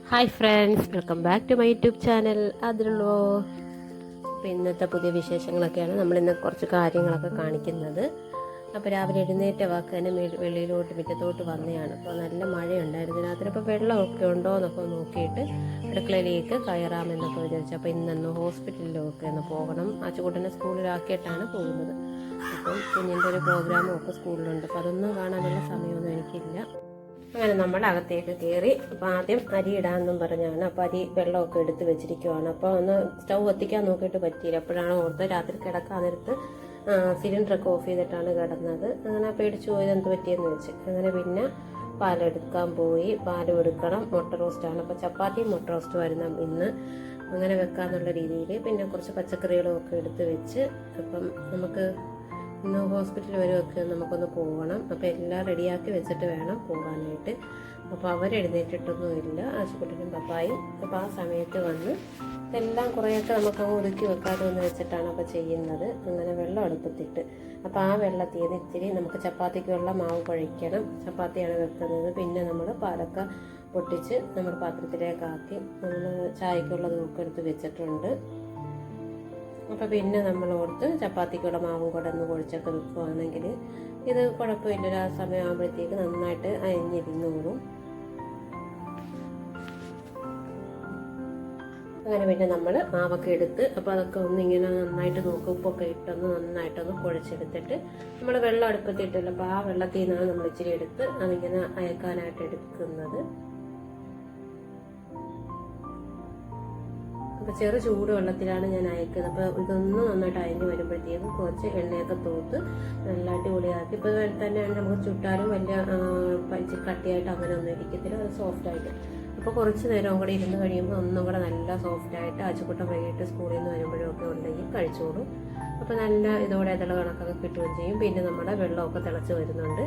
Hi friends, welcome back to my YouTube channel അതിലുള്ളൂ. അപ്പോൾ ഇന്നത്തെ പുതിയ വിശേഷങ്ങളൊക്കെയാണ് നമ്മളിന്ന് കുറച്ച് കാര്യങ്ങളൊക്കെ കാണിക്കുന്നത്. അപ്പോൾ രാവിലെ എഴുന്നേറ്റ വാക്ക് തന്നെ വെളിയിലോട്ട് മുറ്റത്തോട്ട് വന്നതാണ്. അപ്പോൾ നല്ല മഴയുണ്ടായിരുന്നു രാത്രി. അപ്പോൾ വെള്ളമൊക്കെ ഉണ്ടോ എന്നൊക്കെ നോക്കിയിട്ട് അടുക്കളയിലേക്ക് കയറാമെന്നൊക്കെ വിചാരിച്ചു. അപ്പോൾ ഇന്നൊന്ന് ഹോസ്പിറ്റലിലൊക്കെ ഒന്ന് പോകണം. ആച്ചുകൂട്ടനെ സ്കൂളിലാക്കിയിട്ടാണ് പോകുന്നത്. അപ്പം കുഞ്ഞിൻ്റെ ഒരു പ്രോഗ്രാമും ഒക്കെ സ്കൂളിലുണ്ട്. അപ്പോൾ അതൊന്നും കാണാനുള്ള സമയമൊന്നും എനിക്കില്ല. അങ്ങനെ നമ്മൾ അകത്തേക്ക് കയറി. അപ്പോൾ ആദ്യം അരി ഇടാമെന്നും പറഞ്ഞാണ്. അപ്പോൾ അരി വെള്ളമൊക്കെ എടുത്ത് വെച്ചിരിക്കുവാണ്. അപ്പോൾ ഒന്ന് സ്റ്റൗ കത്തിക്കാൻ നോക്കിയിട്ട് പറ്റിയില്ല. അപ്പോഴാണ് ഓർത്ത് രാത്രി കിടക്കാൻ നേരത്ത് സിലിണ്ടറൊക്കെ ഓഫ് ചെയ്തിട്ടാണ് കിടന്നത്. അങ്ങനെ പേടിച്ചു പോയത് എന്ത് പറ്റിയെന്ന് വെച്ച്. അങ്ങനെ പിന്നെ പാലെടുക്കാൻ പോയി. പാലും എടുക്കണം. മുട്ട റോസ്റ്റാണ്. അപ്പോൾ ചപ്പാത്തിയും മുട്ട റോസ്റ്റും ആയിരുന്നു ഇന്ന്. അങ്ങനെ വെക്കാന്നുള്ള രീതിയിൽ പിന്നെ കുറച്ച് പച്ചക്കറികളും ഒക്കെ എടുത്ത് വെച്ച് അപ്പം നമുക്ക് ഇന്ന് ഹോസ്പിറ്റൽ വരുമൊക്കെ നമുക്കൊന്ന് പോകണം. അപ്പോൾ എല്ലാം റെഡിയാക്കി വെച്ചിട്ട് വേണം പോകാനായിട്ട്. അപ്പോൾ അവരെഴുന്നേറ്റിട്ടൊന്നുമില്ല, ആശുപത്രിയും പപ്പായും. അപ്പോൾ ആ സമയത്ത് വന്ന് ഇതെല്ലാം കുറേയൊക്കെ നമുക്ക് ഒതുക്കി വെക്കാമെന്ന് വെച്ചിട്ടാണ് അപ്പോൾ ചെയ്യുന്നത്. അങ്ങനെ വെള്ളം അടുപ്പത്തിട്ട് അപ്പോൾ ആ വെള്ളത്തിൽ നിന്ന് ഇച്ചിരി നമുക്ക് ചപ്പാത്തിക്ക് വെള്ളം മാവ് കുഴയ്ക്കണം. ചപ്പാത്തിയാണ് വെക്കുന്നത്. പിന്നെ നമ്മൾ പാലൊക്കെ പൊട്ടിച്ച് നമ്മൾ പാത്രത്തിലേക്കാക്കി നമ്മൾ ചായക്കുള്ളതൊക്കെ എടുത്ത് വെച്ചിട്ടുണ്ട്. അപ്പോൾ പിന്നെ നമ്മൾ ഓർത്ത് ചപ്പാത്തിക്കുള്ള മാവും കൂടെ ഒന്ന് കുഴച്ചൊക്കെ വെക്കുകയാണെങ്കിൽ ഇത് കുഴപ്പമില്ല. ആ സമയം ആകുമ്പോഴത്തേക്ക് നന്നായിട്ട് അരിഞ്ഞിരുന്നോളും. അങ്ങനെ പിന്നെ നമ്മൾ മാവൊക്കെ എടുത്ത് അപ്പോൾ അതൊക്കെ ഒന്നിങ്ങനെ നന്നായിട്ട് നോക്കും. ഉപ്പൊക്കെ ഇട്ടൊന്ന് നന്നായിട്ടൊന്ന് കുഴച്ചെടുത്തിട്ട് നമ്മൾ വെള്ളം അടുപ്പത്തിട്ടില്ല. അപ്പോൾ ആ വെള്ളത്തിൽ നിന്നാണ് നമ്മൾ ഇച്ചിരി എടുത്ത് അതിങ്ങനെ അയക്കാനായിട്ട് എടുക്കുന്നത്. അപ്പോൾ ചെറു ചൂട് വെള്ളത്തിലാണ് ഞാൻ അയക്കുന്നത്. അപ്പോൾ ഇതൊന്നും നന്നായിട്ട് അയഞ്ഞ് വരുമ്പോഴത്തേക്കും കുറച്ച് എണ്ണയൊക്കെ തൂത്ത് നല്ല അടിപൊളിയാക്കി. ഇപ്പോൾ തന്നെ നമുക്ക് ചുട്ടാലും വലിയ കട്ടിയായിട്ട് അങ്ങനെ ഒന്നും ഇരിക്കത്തില്ല, അത് സോഫ്റ്റായിട്ട്. അപ്പോൾ കുറച്ച് നേരം കൂടെ ഇരുന്ന് കഴിയുമ്പോൾ ഒന്നും കൂടെ നല്ല സോഫ്റ്റായിട്ട് ആച്ചുകുട്ടൻ വൈകിട്ട് സ്കൂളിൽ നിന്ന് വരുമ്പോഴൊക്കെ ഉണ്ടെങ്കിൽ കഴിച്ചോളും. അപ്പോൾ നല്ല ഇതോടെ ഇതള കണക്കൊക്കെ കിട്ടുകയും ചെയ്യും. പിന്നെ നമ്മുടെ വെള്ളമൊക്കെ തിളച്ച് വരുന്നുണ്ട്.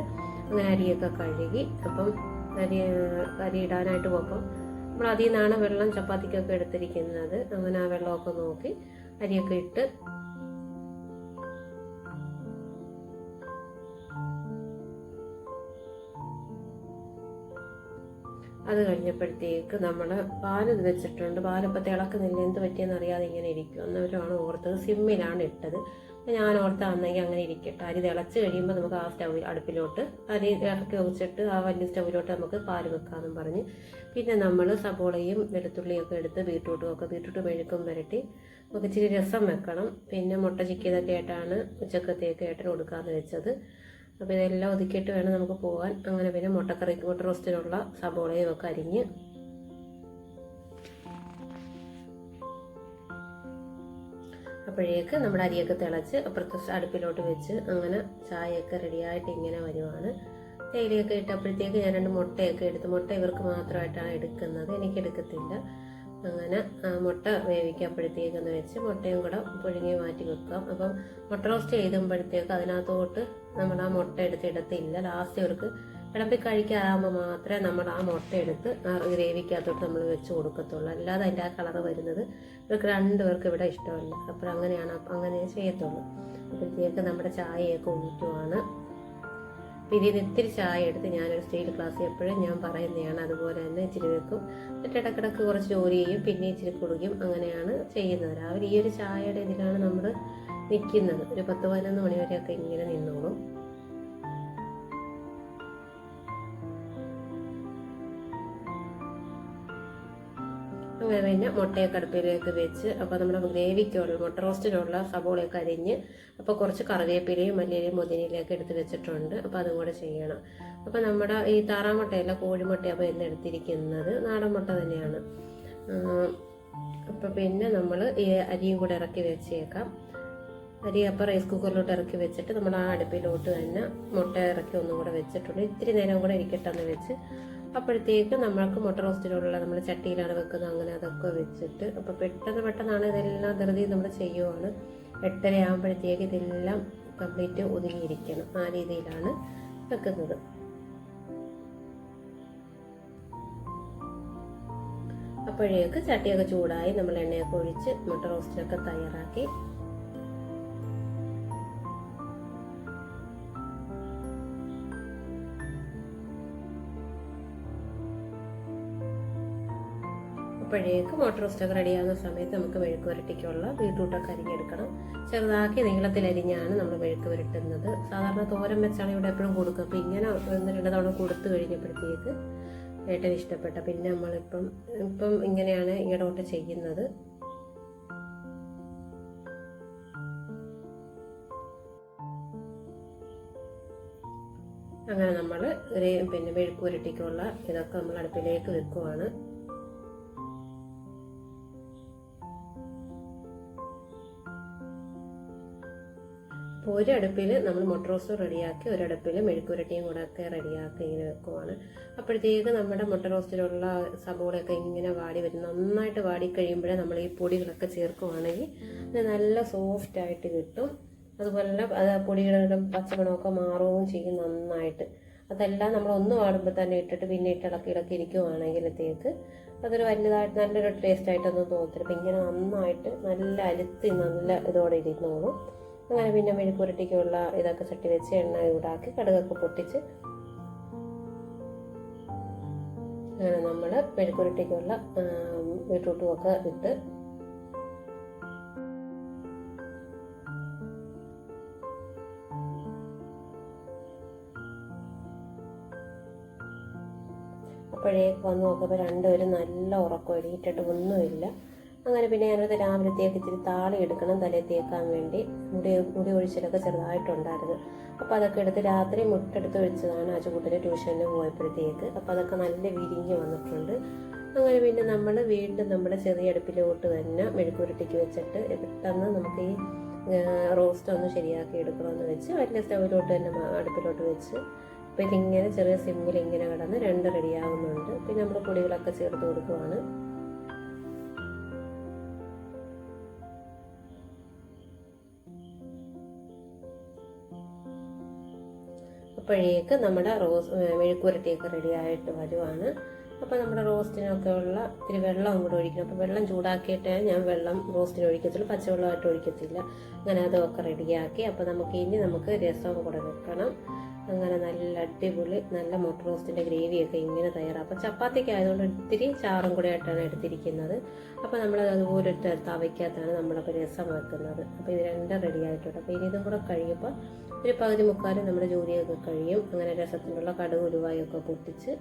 അങ്ങനെ അരിയൊക്കെ കഴുകി അപ്പം അരി ഇടാനായിട്ട് പോകുമ്പോൾ നമ്മൾ അതിൽ നിന്നാണ് വെള്ളം ചപ്പാത്തിക്കൊക്കെ എടുത്തിരിക്കുന്നത്. അങ്ങനെ ആ വെള്ളമൊക്കെ നോക്കി അരിയൊക്കെ ഇട്ട് അത് കഴിഞ്ഞപ്പോഴത്തേക്ക് നമ്മൾ പാല് വെച്ചിട്ടുണ്ട്. പാലിപ്പോൾ തിളക്കുന്നില്ല, എന്ത് പറ്റിയെന്ന് അറിയാതെ ഇങ്ങനെ ഇരിക്കും. എന്നവരാണ് ഓർത്തത് സിമ്മിലാണ് ഇട്ടത്. ഞാൻ ഓർത്താണെങ്കിൽ അങ്ങനെ ഇരിക്കട്ടെ. അരി തിളച്ച് കഴിയുമ്പോൾ നമുക്ക് ആ സ്റ്റൗവിൽ അടുപ്പിലോട്ട് അരി ഇറക്കി വെച്ചിട്ട് ആ വലിയ സ്റ്റൗവിലോട്ട് നമുക്ക് പാല് വെക്കാമെന്നും പറഞ്ഞ് പിന്നെ നമ്മൾ സബോളയും വെളുത്തുള്ളിയൊക്കെ എടുത്ത് ബീട്രൂട്ട് മെഴുക്കും പുരട്ടി നമുക്ക് ഇച്ചിരി രസം വെക്കണം. പിന്നെ മുട്ട ചിക്കിയതൊക്കെ ആയിട്ടാണ് ഉച്ചക്കത്തേക്ക് ഏട്ടന് കൊടുക്കാമെന്ന് വെച്ചത്. അപ്പോൾ ഇതെല്ലാം ഒതുക്കിയിട്ട് വേണം നമുക്ക് പോകാൻ. അങ്ങനെ പിന്നെ മുട്ട റോസ്റ്റിനുള്ള സബോളയും ഒക്കെ അരിഞ്ഞ് അപ്പോഴേക്ക് നമ്മുടെ അരിയൊക്കെ തിളച്ച് അപ്പുറത്തെ അടുപ്പിലോട്ട് വെച്ച് അങ്ങനെ ചായയൊക്കെ റെഡിയായിട്ട് ഇങ്ങനെ വരുവാണ്. തേയിലയൊക്കെ ഇട്ടപ്പോഴത്തേക്ക് ഞാൻ 2 മുട്ടയൊക്കെ എടുത്ത്, മുട്ട ഇവർക്ക് മാത്രമായിട്ടാണ് എടുക്കുന്നത്, എനിക്കെടുക്കത്തില്ല. അങ്ങനെ മുട്ട വേവിക്കപ്പോഴത്തേക്കെന്ന് വെച്ച് മുട്ടയും കൂടെ പുഴുങ്ങി മാറ്റി വെക്കാം. അപ്പം മുട്ട റോസ്റ്റ് ചെയ്തുമ്പോഴത്തേക്ക് അതിനകത്തോട്ട് നമ്മൾ ആ മുട്ട എടുത്തിടത്തില്ല. ലാസ്റ്റ് ഇവർക്ക് വിളമ്പി കഴിക്കാറാകുമ്പോൾ മാത്രമേ നമ്മൾ ആ മുട്ട എടുത്ത് ആ ഗ്രേവിക്കകത്തോട്ട് നമ്മൾ വെച്ച് കൊടുക്കത്തുള്ളൂ. അല്ലാതെ അതിൻ്റെ ആ കളറ് വരുന്നത് ഇവർക്ക് 2 പേർക്ക് ഇവിടെ ഇഷ്ടമല്ല. അപ്പോൾ അങ്ങനെയാണ്, അങ്ങനെ ചെയ്യത്തുള്ളൂ. അപ്പോഴത്തേക്ക് നമ്മുടെ ചായയൊക്കെ ഊറ്റുവാണ്. പിന്നെ ഇത്തിരി ചായ എടുത്ത് ഞാനൊരു സ്റ്റീൽ ഗ്ലാസ്സിൽ എപ്പോഴും ഞാൻ പറയുന്നതാണ്. അതുപോലെ തന്നെ ഇച്ചിരി വെക്കും. എന്നിട്ട് ഇടക്കിടക്ക് കുറച്ച് ജോലി ചെയ്യും, പിന്നെ ഇച്ചിരി കുടിക്കും. അങ്ങനെയാണ് ചെയ്യുന്നത്. രാവിലെ ഈ ഒരു ചായയുടെ ഇതിലാണ് നമ്മൾ നിൽക്കുന്നത്. ഒരു 10-11 മണി വരെയൊക്കെ ഇങ്ങനെ നിന്നോളും. അങ്ങനെ പിന്നെ മുട്ടയൊക്കെ അടുപ്പിലേക്ക് വെച്ച് അപ്പോൾ നമ്മുടെ ഗ്രേവിക്കുള്ള മുട്ട റോസ്റ്റിനുള്ള സബോളയൊക്കെ അരിഞ്ഞ് അപ്പോൾ കുറച്ച് കറിവേപ്പിലയും മല്ലിയിലയും പുതിനയിലയൊക്കെ എടുത്ത് വെച്ചിട്ടുണ്ട്. അപ്പോൾ അതും കൂടെ ചെയ്യണം. അപ്പോൾ നമ്മുടെ ഈ താറാമുട്ടയല്ല, കോഴിമുട്ടയാണ് അപ്പോൾ ഇന്ന് എടുത്തിരിക്കുന്നത്. നാടൻ മുട്ട തന്നെയാണ്. അപ്പോൾ പിന്നെ നമ്മൾ ഈ അരിയും കൂടെ ഇറക്കി വെച്ചേക്കാം. അരി അപ്പോൾ റൈസ് കുക്കറിലോട്ട് ഇറക്കി വെച്ചിട്ട് നമ്മൾ ആ അടുപ്പിലോട്ട് തന്നെ മുട്ട ഇറക്കി ഒന്നും കൂടെ വെച്ചിട്ടുണ്ട്. ഇത്തിരി നേരം കൂടെ ഇരിക്കട്ടെന്ന് വെച്ച് അപ്പോഴത്തേക്ക് നമ്മൾക്ക് മുട്ട റോസ്റ്റിലുള്ള നമ്മൾ ചട്ടിയിലാണ് വെക്കുന്നത്. അങ്ങനെ അതൊക്കെ വെച്ചിട്ട് അപ്പോൾ പെട്ടെന്നാണ് ഇതെല്ലാം ധൃതി നമ്മൾ ചെയ്യുവാണ്. 8:30 ആകുമ്പോഴത്തേക്ക് ഇതെല്ലാം കംപ്ലീറ്റ് ഒതുങ്ങിയിരിക്കണം. ആ രീതിയിലാണ് വെക്കുന്നത്. അപ്പോഴേക്ക് ചട്ടിയൊക്കെ ചൂടായി നമ്മൾ എണ്ണയൊക്കെ ഒഴിച്ച് മുട്ട റോസ്റ്റിനൊക്കെ തയ്യാറാക്കി. അപ്പോഴേക്ക് മുട്ട റോസ്റ്റൊക്കെ റെഡിയാകുന്ന സമയത്ത് നമുക്ക് മെഴുക്ക് പുരട്ടിക്കുള്ള ബീട്രൂട്ടൊക്കെ അരിഞ്ഞെടുക്കണം. ചെറുതാക്കി നീളത്തിലരിഞ്ഞാണ് നമ്മൾ മെഴുക്ക് പുരട്ടുന്നത്. സാധാരണ തോരൻ വെച്ചാണ് ഇവിടെ എപ്പോഴും കൊടുക്കുക. അപ്പോൾ ഇങ്ങനെ 1-2 തവണ കൊടുത്തു കഴിഞ്ഞപ്പോഴത്തേക്ക് ഏറ്റവും ഇഷ്ടപ്പെട്ട. പിന്നെ നമ്മളിപ്പം ഇങ്ങനെയാണ് ഇടോട്ട് ചെയ്യുന്നത്. അങ്ങനെ നമ്മൾ പിന്നെ മെഴുക്ക് പുരട്ടിക്കുള്ള ഇതൊക്കെ നമ്മൾ അടുപ്പിലേക്ക് വെക്കുവാണ്. ഒരടുപ്പിൽ നമ്മൾ മുട്ട റോസ്റ്റ് റെഡിയാക്കി, ഒരടുപ്പിൽ മെഴുക്ക് പുരട്ടിയും കൂടെ ഒക്കെ റെഡിയാക്കി ഇങ്ങനെ വെക്കുവാണ്. അപ്പോഴത്തേക്ക് നമ്മുടെ മുട്ട റോസ്റ്റിലുള്ള സബോളയൊക്കെ ഇങ്ങനെ വാടി വരും. നന്നായിട്ട് വാടി കഴിയുമ്പോഴേ നമ്മൾ ഈ പൊടികളൊക്കെ ചേർക്കുവാണെങ്കിൽ അത് നല്ല സോഫ്റ്റായിട്ട് കിട്ടും. അതുപോലെ അത് പൊടികളുടെ പച്ചമണമൊക്കെ മാറുകയും ചെയ്യും നന്നായിട്ട്. അതെല്ലാം നമ്മൾ ഒന്ന് വാടുമ്പോൾ തന്നെ ഇട്ടിട്ട് പിന്നെ ഇളക്കി ഇരിക്കുവാണെങ്കിലത്തേക്ക് അതൊരു വലുതായിട്ട് നല്ലൊരു ടേസ്റ്റായിട്ടൊന്നും തോന്നത്തില്ല. അപ്പം ഇങ്ങനെ നന്നായിട്ട് നല്ല അലുത്തി നല്ല ഇതോടെ ഇരുന്നോളും. അങ്ങനെ പിന്നെ മെഴുക്ക് പുരട്ടിക്കുള്ള ഇതൊക്കെ ചട്ടി വെച്ച് എണ്ണ ചൂടാക്കി കടുകൊക്കെ പൊട്ടിച്ച് അങ്ങനെ നമ്മൾ മെഴുക്ക് പുരട്ടിക്കുള്ള ബീട്രൂട്ടും ഒക്കെ ഇട്ട് അപ്പോഴേക്ക് വന്ന് നോക്കുമ്പോൾ രണ്ടുപേരും നല്ല ഉറക്കം, എണീറ്റിട്ട് ഒന്നുമില്ല. അങ്ങനെ പിന്നെ ഞാനത് രാവിലത്തേക്ക് ഇച്ചിരി താളി എടുക്കണം തലയിൽ തേക്കാൻ വേണ്ടി. മുടി ഒഴിച്ചിലൊക്കെ ചെറുതായിട്ടുണ്ടായിരുന്നു. അപ്പോൾ അതൊക്കെ എടുത്ത് രാത്രി മുട്ടെടുത്ത് ഒഴിച്ചതാണ് ആച്ചുകുട്ടന് ട്യൂഷന് പോയപ്പോഴത്തേക്ക്. അപ്പോൾ അതൊക്കെ നല്ല വിരിഞ്ഞ് വന്നിട്ടുണ്ട്. അങ്ങനെ പിന്നെ നമ്മൾ വീണ്ടും നമ്മുടെ ചെറിയ അടുപ്പിലോട്ട് തന്നെ മെഴുക്ക് പുരട്ടിക്ക് വെച്ചിട്ട് പെട്ടെന്ന് നമുക്ക് ഈ റോസ്റ്റ് ഒന്ന് ശരിയാക്കി എടുക്കണമെന്ന് വെച്ച് വലിയ സ്റ്റൗവിലോട്ട് തന്നെ അടുപ്പിലോട്ട് വെച്ച് അപ്പോൾ ഇതിങ്ങനെ ചെറിയ സിമ്മിൽ ഇങ്ങനെ കിടന്ന് 2 റെഡിയാവുന്നുണ്ട്. പിന്നെ നമ്മൾ പൊടികളൊക്കെ ചേർത്ത് കൊടുക്കുവാണ്. അപ്പോഴേക്ക് നമ്മുടെ മെഴുക്ക് പുരട്ടിയൊക്കെ റെഡിയായിട്ട് വരുവാണ്. അപ്പോൾ നമ്മുടെ റോസ്റ്റിനൊക്കെ ഉള്ള ഇത്തിരി വെള്ളം കൂടെ ഒഴിക്കണം. അപ്പോൾ വെള്ളം ചൂടാക്കിയിട്ടേ ഞാൻ വെള്ളം റോസ്റ്റിന് ഒഴിക്കത്തുള്ളൂ, പച്ചവെള്ളമായിട്ട് ഒഴിക്കത്തില്ല. അങ്ങനെ അതൊക്കെ റെഡിയാക്കി. അപ്പോൾ നമുക്ക് രസം കൂടെ വെക്കണം. അങ്ങനെ നല്ല അടിപൊളി നല്ല മുട്ട റോസ്റ്റിൻ്റെ ഗ്രേവിയൊക്കെ ഇങ്ങനെ തയ്യാറാണ്. അപ്പോൾ ചപ്പാത്തിക്ക് ആയതുകൊണ്ട് ഇത്തിരി ചാറും കൂടെ ആയിട്ടാണ് എടുത്തിരിക്കുന്നത്. അപ്പോൾ നമ്മളത് അതുപോലെ തവയ്ക്കകത്താണ് നമ്മളപ്പോൾ രസം വെക്കുന്നത്. അപ്പോൾ ഇത് 2 റെഡി ആയിട്ടുണ്ട്. അപ്പോൾ ഇനി ഇതും കൂടെ കഴിയുമ്പോൾ ഒരു പകുതി മുക്കാലും നമ്മുടെ ജോലിയൊക്കെ കഴിയും. അങ്ങനെ രസത്തിനുള്ള കടുക് ഉലുവായൊക്കെ പൊട്ടിച്ച്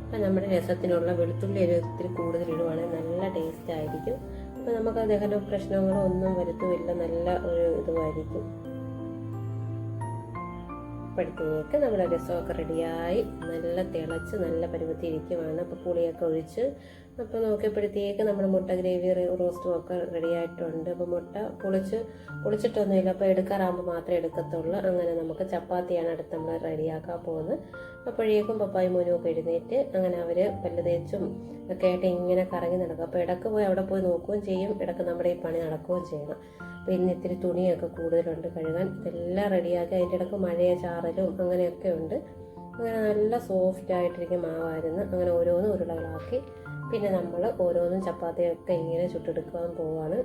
അപ്പം നമ്മുടെ രസത്തിനുള്ള വെളുത്തുള്ളി ഇത്തിരി കൂടുതൽ ഇടുവാണെങ്കിൽ നല്ല ടേസ്റ്റ് ആയിരിക്കും. അപ്പോൾ നമുക്ക് ദഹന പ്രശ്നങ്ങളോ ഒന്നും വരുത്തുമില്ല, നല്ല ഒരു ഇതുമായിരിക്കും. അപ്പോഴത്തേക്ക് നമ്മുടെ രസമൊക്കെ റെഡിയായി നല്ല തിളച്ച് നല്ല പരുവത്തിരിക്കുവാണ്. അപ്പോൾ പുളിയൊക്കെ ഒഴിച്ച് അപ്പോൾ നോക്കിയപ്പോഴത്തേക്ക് നമ്മുടെ മുട്ട ഗ്രേവി റോസ്റ്റും ഒക്കെ റെഡി ആയിട്ടുണ്ട്. അപ്പോൾ മുട്ട പൊളിച്ചിട്ടൊന്നുമില്ല. അപ്പോൾ എടുക്കാറാകുമ്പോൾ മാത്രമേ എടുക്കത്തുള്ളൂ. അങ്ങനെ നമുക്ക് ചപ്പാത്തിയാണ് അടുത്ത് നമ്മൾ റെഡിയാക്കാൻ പോകുന്നത്. അപ്പോഴേക്കും പപ്പായും മോനും ഒക്കെ എഴുന്നേറ്റ് അങ്ങനെ അവർ പല്ല് തേച്ചും ഒക്കെ ആയിട്ട് ഇങ്ങനെ കറങ്ങി നടക്കും. അപ്പോൾ ഇടയ്ക്ക് പോയി അവിടെ പോയി നോക്കുകയും ചെയ്യും, ഇടയ്ക്ക് നമ്മുടെ ഈ പണി നടക്കുകയും ചെയ്യണം. അപ്പോൾ ഇന്ന് ഇത്തിരി തുണിയൊക്കെ കൂടുതലുണ്ട് കഴുകാൻ. ഇതെല്ലാം റെഡിയാക്കി അതിൻ്റെ ഇടയ്ക്ക് മഴയോ ചാറലും അങ്ങനെയൊക്കെ ഉണ്ട്. അങ്ങനെ നല്ല സോഫ്റ്റ് ആയിട്ടിരിക്കും മാവായിരുന്നു. അങ്ങനെ ഓരോന്നും ഉരുളകളാക്കി പിന്നെ നമ്മൾ ഓരോന്നും ചപ്പാത്തിയൊക്കെ ഇങ്ങനെ ചുട്ടെടുക്കാൻ പോവാണ്.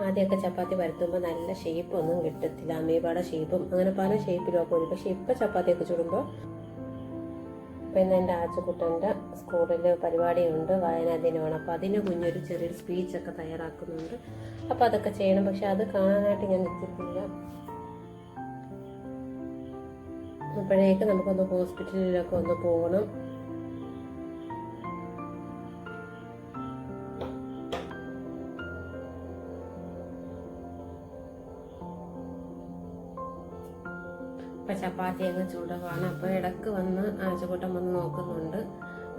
ആദ്യമൊക്കെ ചപ്പാത്തി പരത്തുമ്പോൾ നല്ല ഷേപ്പൊന്നും കിട്ടത്തില്ല, അമീബയുടെ ഷേപ്പും അങ്ങനെ പല ഷേപ്പിലൊക്കെ വരും. പക്ഷേ ഇപ്പോൾ ചപ്പാത്തിയൊക്കെ ചുടുമ്പോൾ പിന്നെ എൻ്റെ ആച്ചുകുട്ടൻ്റെ സ്കൂളിൽ പരിപാടിയുണ്ട്, വായനാ ദിനമാണ്. അപ്പോൾ അതിന് കുഞ്ഞൊരു ചെറിയൊരു സ്പീച്ചൊക്കെ തയ്യാറാക്കുന്നുണ്ട്. അപ്പോൾ അതൊക്കെ ചെയ്യണം. പക്ഷെ അത് കാണാനായിട്ട് ഞാൻ നിൽക്കത്തില്ല. അപ്പോഴേക്ക് നമുക്കൊന്ന് ഹോസ്പിറ്റലിലൊക്കെ ഒന്ന് പോകണം. ഇപ്പം ചപ്പാത്തി അങ്ങ് ചൂടുവാണ്. അപ്പോൾ ഇടയ്ക്ക് വന്ന് ആഴ്ചക്കൂട്ടം വന്ന് നോക്കുന്നുണ്ട്.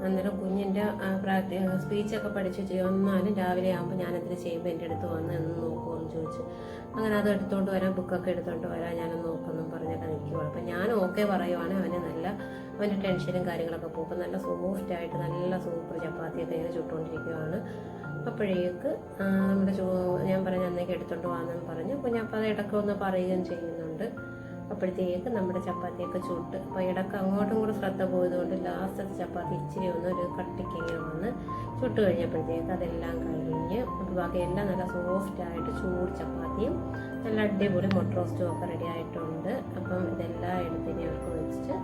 അന്നേരം കുഞ്ഞിൻ്റെ സ്പീച്ചൊക്കെ പഠിച്ച് വന്നാലും രാവിലെ ആകുമ്പോൾ ഞാനതിൽ ചെയ്യുമ്പോൾ എൻ്റെ അടുത്ത് വന്ന് എന്ന് നോക്കുമെന്ന് എന്ന് ചോദിച്ചു. അങ്ങനെ അത് എടുത്തുകൊണ്ട് വരാൻ, ബുക്കൊക്കെ എടുത്തുകൊണ്ട് വരാൻ ഞാനൊന്ന് നോക്കുമെന്നും പറഞ്ഞൊക്കെ നിൽക്കുവാണ്. അപ്പം ഞാൻ ഓക്കെ പറയുവാണെങ്കിൽ അവൻ്റെ ടെൻഷനും കാര്യങ്ങളൊക്കെ പോകും. അപ്പം നല്ല സോഫ്റ്റായിട്ട് നല്ല സൂപ്പർ ചപ്പാത്തിയൊക്കെ ഇങ്ങനെ ചുട്ടുകൊണ്ടിരിക്കുകയാണ്. അപ്പോഴേക്ക് നമ്മുടെ ഞാൻ പറഞ്ഞ അന്നേക്ക് എടുത്തോണ്ട് പോകാമെന്ന് പറഞ്ഞു. അപ്പോൾ ഞാൻ അപ്പോൾ അത് ഇടയ്ക്ക് ഒന്ന് പറയുകയും ചെയ്യുന്നുണ്ട്. അപ്പോഴത്തേക്ക് നമ്മുടെ ചപ്പാത്തിയൊക്കെ ചുട്ട്, അപ്പോൾ ഇടയ്ക്ക് അങ്ങോട്ടും കൂടെ ശ്രദ്ധ പോയതുകൊണ്ട് ലാസ്റ്റത്തെ ചപ്പാത്തി ഇച്ചിരി ഒരു കട്ടിക്ക് ഇങ്ങനെ വന്ന് ചുട്ട് കഴിഞ്ഞപ്പോഴത്തേക്ക് അതെല്ലാം കഴിഞ്ഞ് അപ്പോൾ ബാക്കിയെല്ലാം നല്ല സോഫ്റ്റായിട്ട് ചൂട് ചപ്പാത്തിയും നല്ല അടിപൊളി മുട്ട റോസ്റ്റും ഒക്കെ റെഡി ആയിട്ടുണ്ട്. അപ്പം ഇതെല്ലാം എടുത്തിനി അവർക്ക് വെച്ചിട്ട്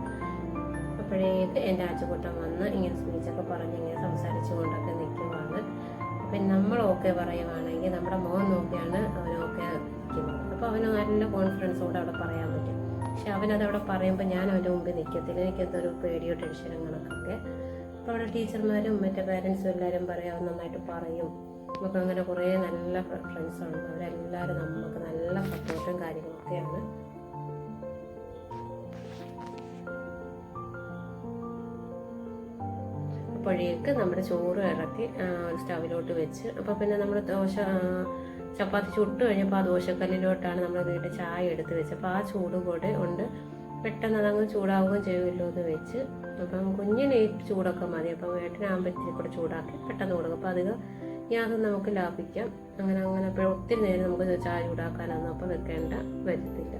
അപ്പോഴേക്ക് എൻ്റെ ആച്ചുകൂട്ടം വന്ന് ഇങ്ങനെ സ്പീച്ചൊക്കെ പറഞ്ഞ് ഇങ്ങനെ സംസാരിച്ചു കൊണ്ടൊക്കെ നിൽക്കുവാണ്. അപ്പം നമ്മൾ ഓക്കെ പറയുവാണെങ്കിൽ നമ്മുടെ മോൻ നോക്കിയാണ് അവൻ ഓക്കെ നിൽക്കുന്നത്. അപ്പോൾ അവന് നല്ല കോൺഫിഡൻസോടെ അവിടെ പറയാൻ പറ്റും. പക്ഷെ അവനതവിടെ പറയുമ്പോൾ ഞാൻ അവൻ്റെ മുമ്പിൽ നിൽക്കത്തില്ല. എനിക്കെന്തൊരു പേടിയോ ടെൻഷനും കണക്കൊക്കെ. അപ്പോൾ അവിടെ ടീച്ചർമാരും മറ്റേ പേരൻസും എല്ലാവരും പറയും, അവൻ നന്നായിട്ട് പറയും. നമുക്ക് അങ്ങനെ കുറേ നല്ല ഫ്രണ്ട്സുണ്ട്. അവരെല്ലാവരും നമുക്ക് നല്ല സപ്പോർട്ടും കാര്യങ്ങളൊക്കെയാണ്. അപ്പോഴേക്ക് നമ്മുടെ ചോറ് ഇറക്കി സ്റ്റവിലോട്ട് വെച്ച്, അപ്പോൾ പിന്നെ നമ്മൾ ചപ്പാത്തി ചുട്ട് കഴിഞ്ഞപ്പോൾ ആ ദോശക്കല്ലിലോട്ടാണ് നമ്മൾ വീട്ടിൽ ചായ എടുത്ത് വെച്ച്. അപ്പോൾ ആ ചൂട് കൂടെ ഉണ്ട്, പെട്ടെന്ന് അതങ്ങ് ചൂടാവുകയും ചെയ്യുമല്ലോ എന്ന് വെച്ച്. അപ്പം കുഞ്ഞിന് ഈ ചൂടൊക്കെ മതി. അപ്പം ഏട്ടനാകുമ്പോൾ ഇത്തിരി കൂടെ ചൂടാക്കി പെട്ടെന്ന് കൊടുക്കും. അപ്പോൾ അധികം ഗ്യാസ് നമുക്ക് ലാഭിക്കാം. അങ്ങനെ അപ്പോൾ ഒത്തിരി നേരം നമുക്ക് ചായ ചൂടാക്കാനൊന്നും അപ്പം വെക്കേണ്ട വരത്തില്ല.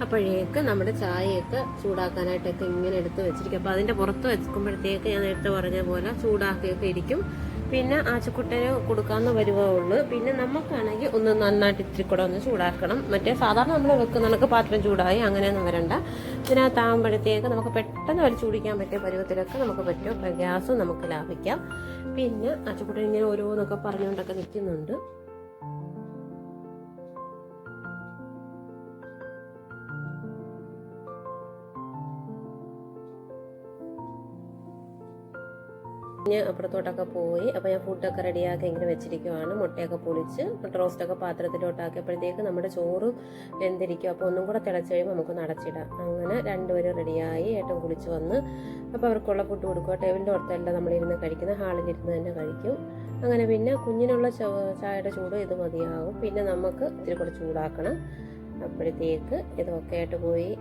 അപ്പോഴേക്ക് നമ്മുടെ ചായയൊക്കെ ചൂടാക്കാനായിട്ടൊക്കെ ഇങ്ങനെ എടുത്ത് വെച്ചിരിക്കും. അപ്പോൾ അതിൻ്റെ പുറത്ത് വെക്കുമ്പോഴത്തേക്ക് ഞാൻ നേരത്തെ പറഞ്ഞ പോലെ ചൂടാക്കിയൊക്കെ ഇരിക്കും. പിന്നെ ആച്ചക്കുട്ടന് കൊടുക്കാവുന്ന വരുവുള്ളൂ. പിന്നെ നമുക്കാണെങ്കിൽ ഒന്ന് നന്നായിട്ട് ഇത്തിരി കൂടെ ഒന്ന് ചൂടാക്കണം. മറ്റേ സാധാരണ നമ്മൾ വെക്കുന്ന കണക്ക് പാത്രം ചൂടായി അങ്ങനെയൊന്നും വരണ്ട. ഇതിനകത്താകുമ്പോഴത്തേക്ക് നമുക്ക് പെട്ടെന്ന് വലിച്ചു കുടിക്കാൻ പറ്റിയ പരുവത്തിലൊക്കെ നമുക്ക് പറ്റും. അപ്പോൾ ഗ്യാസ് നമുക്ക് ലാഭിക്കാം. പിന്നെ ആച്ചക്കുട്ടൻ ഇങ്ങനെ ഓരോന്നൊക്കെ പറഞ്ഞുകൊണ്ടൊക്കെ നിൽക്കുന്നുണ്ട്. അപ്പുറത്തോട്ടൊക്കെ പോയി. അപ്പോൾ ഞാൻ ഫുഡൊക്കെ റെഡിയാക്കി ഇങ്ങനെ വെച്ചിരിക്കുവാണ്. മുട്ടയൊക്കെ പൊളിച്ച് മുട്ട റോസ്റ്റൊക്കെ പാത്രത്തിലോട്ടാക്കിയപ്പോഴത്തേക്ക് നമ്മുടെ ചോറ് വെന്തിരിക്കും. അപ്പോൾ ഒന്നും കൂടെ തിളച്ച് കഴിയുമ്പോൾ നമുക്കൊന്ന് അടച്ചിടാം. അങ്ങനെ രണ്ടുപേരും റെഡിയായി. ഏട്ടൻ കുളിച്ച് വന്ന് അപ്പോൾ അവർക്കുള്ള ഫുഡ് കൊടുക്കുക. ടേബിളിൻ്റെ പുറത്തല്ല നമ്മളിരുന്ന് കഴിക്കുന്ന, ഹാളിലിരുന്ന് തന്നെ കഴിക്കും. അങ്ങനെ പിന്നെ കുഞ്ഞിനുള്ള ചായയുടെ ചൂട് ഇത് മതിയാകും. പിന്നെ നമുക്ക് ഇത്തിരി കൂടെ ചൂടാക്കണം. അപ്പോഴത്തേക്ക് ഇതൊക്കെ ആയിട്ട് പോയി.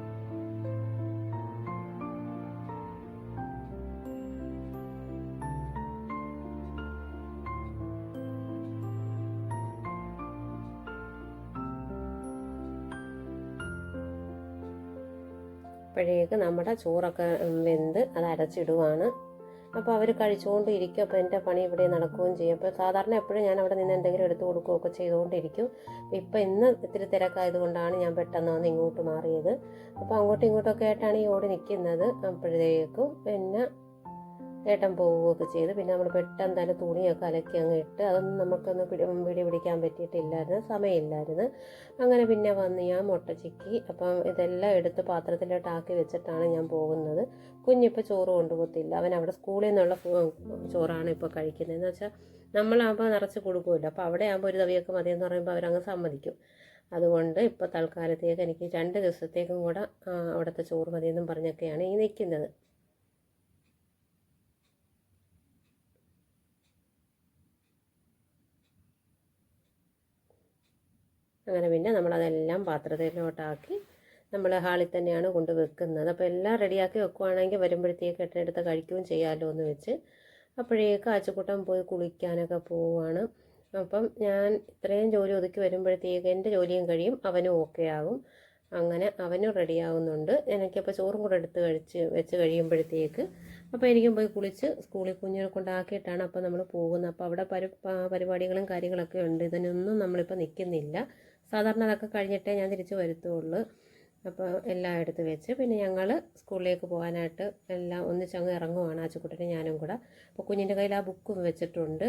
അപ്പോഴേക്ക് നമ്മുടെ ചോറൊക്കെ വെന്ത് അത് അരച്ചിടുവാണ്. അപ്പോൾ അവർ കഴിച്ചുകൊണ്ടിരിക്കും. അപ്പോൾ എൻ്റെ പണി ഇവിടെ നടക്കുകയും ചെയ്യും. അപ്പോൾ സാധാരണ എപ്പോഴും ഞാൻ അവിടെ നിന്ന് എന്തെങ്കിലും എടുത്തു കൊടുക്കുകയൊക്കെ ചെയ്തുകൊണ്ടിരിക്കും. ഇപ്പോൾ ഇന്ന് ഇത്തിരി തിരക്കായതുകൊണ്ടാണ് ഞാൻ പെട്ടെന്ന് വന്ന് ഇങ്ങോട്ട് മാറിയത്. അപ്പോൾ അങ്ങോട്ടും ഇങ്ങോട്ടൊക്കെ ആയിട്ടാണ് ഈ ഓടി നിൽക്കുന്നത്. അപ്പോഴേക്കും പിന്നെ ഏട്ടൻ പോവുകയൊക്കെ ചെയ്ത്. പിന്നെ നമ്മൾ പെട്ടെന്ന് തന്നെ തുണിയൊക്കെ അലക്കി അങ്ങ് ഇട്ട്, അതൊന്നും നമുക്കൊന്ന് പിടിക്കാൻ പറ്റിയിട്ടില്ലായിരുന്നു, സമയമില്ലായിരുന്നു. അങ്ങനെ പിന്നെ വന്ന് ഞാൻ മുട്ട ചിക്കി. അപ്പം ഇതെല്ലാം എടുത്ത് പാത്രത്തിലോട്ടാക്കി വെച്ചിട്ടാണ് ഞാൻ പോകുന്നത്. കുഞ്ഞിപ്പോൾ ചോറ് കൊണ്ടുപോകത്തില്ല. അവൻ അവിടെ സ്കൂളിൽ നിന്നുള്ള ചോറാണ് ഇപ്പോൾ കഴിക്കുന്നത്. എന്ന് വെച്ചാൽ നമ്മളാകുമ്പോൾ നിറച്ച് കൊടുക്കുമല്ലോ. അപ്പോൾ അവിടെ ആകുമ്പോൾ ഒരു തവിയൊക്കെ മതിയെന്ന് പറയുമ്പോൾ അവരങ്ങ് സമ്മതിക്കും. അതുകൊണ്ട് ഇപ്പോൾ തൽക്കാലത്തേക്ക് എനിക്ക് 2 ദിവസത്തേക്കും കൂടെ അവിടുത്തെ ചോറ് മതിയെന്നും പറഞ്ഞൊക്കെയാണ് ഈ നിൽക്കുന്നത്. അങ്ങനെ പിന്നെ നമ്മളതെല്ലാം പാത്രത്തിലോട്ടാക്കി നമ്മൾ ഹാളിൽ തന്നെയാണ് കൊണ്ട് വെക്കുന്നത്. അപ്പോൾ എല്ലാം റെഡിയാക്കി വെക്കുവാണെങ്കിൽ വരുമ്പോഴത്തേക്ക് എട്ടെടുത്ത് കഴിക്കുകയും ചെയ്യാമല്ലോ എന്ന് വെച്ച്. അപ്പോഴേക്ക് ആച്ചക്കൂട്ടം പോയി കുളിക്കാനൊക്കെ പോവുകയാണ്. അപ്പം ഞാൻ ഇത്രയും ജോലി ഒതുക്കി വരുമ്പോഴത്തേക്ക് എൻ്റെ ജോലിയും കഴിയും, അവനും ഓക്കെ ആകും. അങ്ങനെ അവനും റെഡിയാകുന്നുണ്ട്. എനിക്കപ്പോൾ ചോറും കൂടെ എടുത്ത് വെച്ച് കഴിയുമ്പോഴത്തേക്ക് അപ്പോൾ എനിക്കും പോയി കുളിച്ച് സ്കൂളിൽ കുഞ്ഞിനെ കൊണ്ടാക്കിയിട്ടാണ് അപ്പോൾ നമ്മൾ പോകുന്നത്. അപ്പോൾ അവിടെ പരിപാടികളും കാര്യങ്ങളൊക്കെ ഉണ്ട്. ഇതിനൊന്നും നമ്മളിപ്പോൾ നിൽക്കുന്നില്ല. സാധാരണ അതൊക്കെ കഴിഞ്ഞിട്ടേ ഞാൻ തിരിച്ച് വരുത്തുള്ളൂ. അപ്പോൾ എല്ലാം എടുത്ത് വെച്ച് പിന്നെ ഞങ്ങൾ സ്കൂളിലേക്ക് പോകാനായിട്ട് എല്ലാം ഒന്നിച്ചങ്ങ് ഇറങ്ങുവാണ്, ആച്ചക്കുട്ടനും ഞാനും കൂടെ. അപ്പോൾ കുഞ്ഞിൻ്റെ കയ്യിൽ ആ ബുക്കും വെച്ചിട്ടുണ്ട്.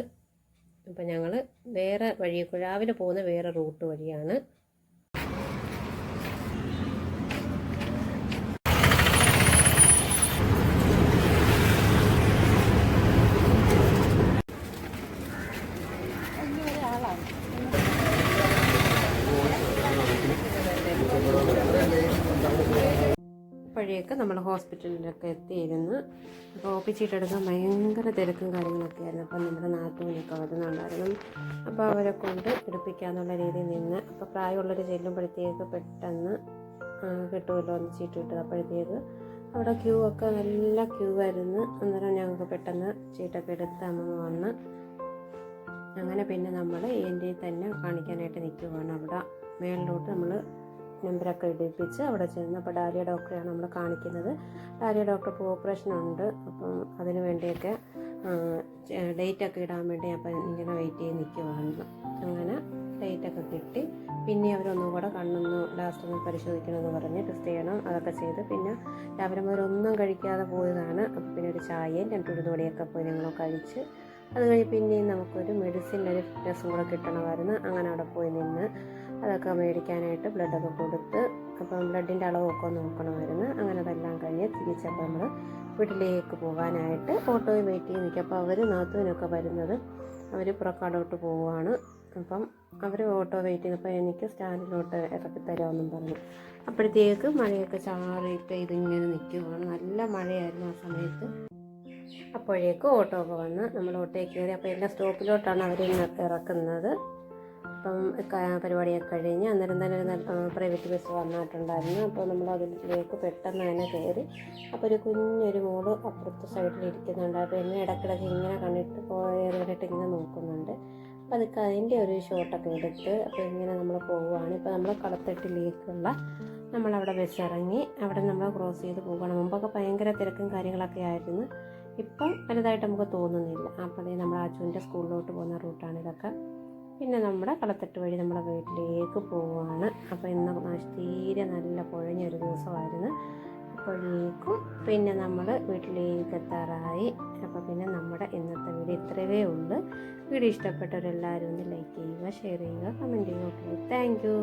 അപ്പം ഞങ്ങൾ വേറെ വഴി, രാവിലെ പോകുന്ന വേറെ റൂട്ട് വഴിയാണ്. അപ്പോഴേക്ക് നമ്മൾ ഹോസ്പിറ്റലിലൊക്കെ എത്തിയിരുന്നു. അപ്പോൾ ഒ പി ചീട്ട് എടുക്കാൻ ഭയങ്കര തിരക്കും കാര്യങ്ങളൊക്കെ ആയിരുന്നു. അപ്പം നമ്മുടെ നാത്തൂനൊക്കെ വരുന്നുണ്ടായിരുന്നു. അപ്പോൾ അവരെ കൊണ്ട് എടുപ്പിക്കാന്നുള്ള രീതിയിൽ നിന്ന്, അപ്പോൾ പ്രായമുള്ളവർ ചെല്ലുമ്പോഴത്തേക്ക് പെട്ടെന്ന് കിട്ടുമല്ലോ എന്ന് ചീട്ട് കിട്ടുക. അപ്പോഴത്തേക്ക് അവിടെ ക്യൂ ഒക്കെ നല്ല ക്യൂ ആയിരുന്നു. അന്നേരം ഞങ്ങൾക്ക് പെട്ടെന്ന് ചീട്ടൊക്കെ എടുത്ത് അമ്മ വന്ന് അങ്ങനെ പിന്നെ നമ്മൾ എൻ്റെ തന്നെ കാണിക്കാനായിട്ട് നിൽക്കുവാണ്. അവിടെ മേളിലോട്ട് നമ്മൾ നമ്പറൊക്കെ എടുപ്പിച്ച് അവിടെ ചെന്ന്, അപ്പോൾ ഡാലിയ ഡോക്ടറെയാണ് നമ്മൾ കാണിക്കുന്നത്. ഡാലിയ ഡോക്ടർക്ക് ഓപ്പറേഷനുണ്ട്. അപ്പം അതിന് വേണ്ടിയൊക്കെ ഡേറ്റൊക്കെ ഇടാൻ വേണ്ടി അപ്പം ഇങ്ങനെ വെയിറ്റ് ചെയ്ത് നിൽക്കുവാണ്. അങ്ങനെ ഡേറ്റൊക്കെ കിട്ടി. പിന്നെ അവരൊന്നും കൂടെ കണ്ണൊന്ന് ലാസ്റ്റ് ഒന്ന് പരിശോധിക്കണമെന്ന് പറഞ്ഞ് ടെസ്റ്റ് ചെയ്യണം. അതൊക്കെ ചെയ്ത് പിന്നെ രാവിലെ മുതൽ ഒന്നും കഴിക്കാതെ പോയതാണ്. അപ്പോൾ പിന്നെ ഒരു ചായയും 2 ഉഴുന്നുവടയൊക്കെ പോയി ഞങ്ങൾ കഴിച്ച്, അത് കഴിഞ്ഞ് പിന്നെയും നമുക്കൊരു മെഡിസിനൊരു ഫിറ്റ്നസ്സും കൂടെ കിട്ടണമായിരുന്നു. അങ്ങനെ അവിടെ പോയി നിന്ന് അതൊക്കെ മേടിക്കാനായിട്ട് ബ്ലഡൊക്കെ കൊടുത്ത്, അപ്പം ബ്ലഡിൻ്റെ അളവൊക്കെ നോക്കണമായിരുന്നു. അങ്ങനെ അതെല്ലാം കഴിഞ്ഞ് തിരിച്ചപ്പോൾ നമ്മൾ വീട്ടിലേക്ക് പോകാനായിട്ട് ഓട്ടോയിൽ വെയിറ്റ് ചെയ്ത് നിൽക്കുക. അപ്പോൾ അവർ നാത്തൂനൊക്കെ വരുന്നത്, അവർ പുറക്കാടോട്ട് പോവുകയാണ്. അപ്പം അവർ ഓട്ടോ വെയിറ്റ് ചെയ്തപ്പോൾ എനിക്ക് സ്റ്റാൻഡിലോട്ട് ഇറക്കി തരാമെന്നും പറഞ്ഞു. അപ്പോഴത്തേക്ക് മഴയൊക്കെ ചാറിയിട്ട് ഇതിങ്ങനെ നിൽക്കുകയാണ്. നല്ല മഴയായിരുന്നു ആ സമയത്ത്. അപ്പോഴേക്കും ഓട്ടോ ഒക്കെ വന്ന് നമ്മൾ ഓട്ടോയിൽ കയറി. അപ്പോൾ എല്ലാ സ്റ്റോപ്പിലോട്ടാണ് അവർ ഇറക്കുന്നത്. അപ്പം പരിപാടിയൊക്കെ കഴിഞ്ഞ് അന്നേരം തന്നെ പ്രൈവറ്റ് ബസ് വന്നിട്ടുണ്ടായിരുന്നു. അപ്പോൾ നമ്മൾ അതിലേക്ക് പെട്ടെന്ന് തന്നെ കയറി. അപ്പോൾ ഒരു കുഞ്ഞൊരു മോള് അപ്പുറത്തെ സൈഡിൽ ഇരിക്കുന്നുണ്ട്. അപ്പോൾ എന്നെ ഇടയ്ക്കിടയ്ക്ക് ഇങ്ങനെ കണ്ടിട്ട് കണ്ടിട്ട് ഇങ്ങനെ നോക്കുന്നുണ്ട്. അപ്പോൾ അതൊക്കെ അതിൻ്റെ ഒരു ഷോട്ടൊക്കെ എടുത്ത് അപ്പോൾ ഇങ്ങനെ നമ്മൾ പോവുകയാണ്. ഇപ്പോൾ നമ്മൾ കളത്തട്ടിലേക്കുള്ള നമ്മളവിടെ ബസ് ഇറങ്ങി അവിടെ നമ്മൾ ക്രോസ് ചെയ്ത് പോകണം. മുമ്പൊക്കെ ഭയങ്കര തിരക്കും കാര്യങ്ങളൊക്കെ ആയിരുന്നു. ഇപ്പം വലുതായിട്ട് നമുക്ക് തോന്നുന്നില്ല. അപ്പോൾ നമ്മൾ അച്ചുവിൻ്റെ സ്കൂളിലോട്ട് പോകുന്ന റൂട്ടാണ് ഇതൊക്കെ. പിന്നെ നമ്മുടെ കളത്തട്ട് വഴി നമ്മുടെ വീട്ടിലേക്ക് പോവുകയാണ്. അപ്പോൾ ഇന്ന് തീരെ നല്ല പൊഴഞ്ഞൊരു ദിവസമായിരുന്നു. അപ്പോഴേക്കും പിന്നെ നമ്മൾ വീട്ടിലേക്ക് എത്താറായി. അപ്പോൾ പിന്നെ നമ്മുടെ ഇന്നത്തെ വീഡിയോ ഇത്രയേ ഉള്ളൂ. വീഡിയോ ഇഷ്ടപ്പെട്ടവരെല്ലാവരും ഒന്ന് ലൈക്ക് ചെയ്യുക, ഷെയർ ചെയ്യുക, കമൻറ്റ് ചെയ്യുക. Okay, thank you.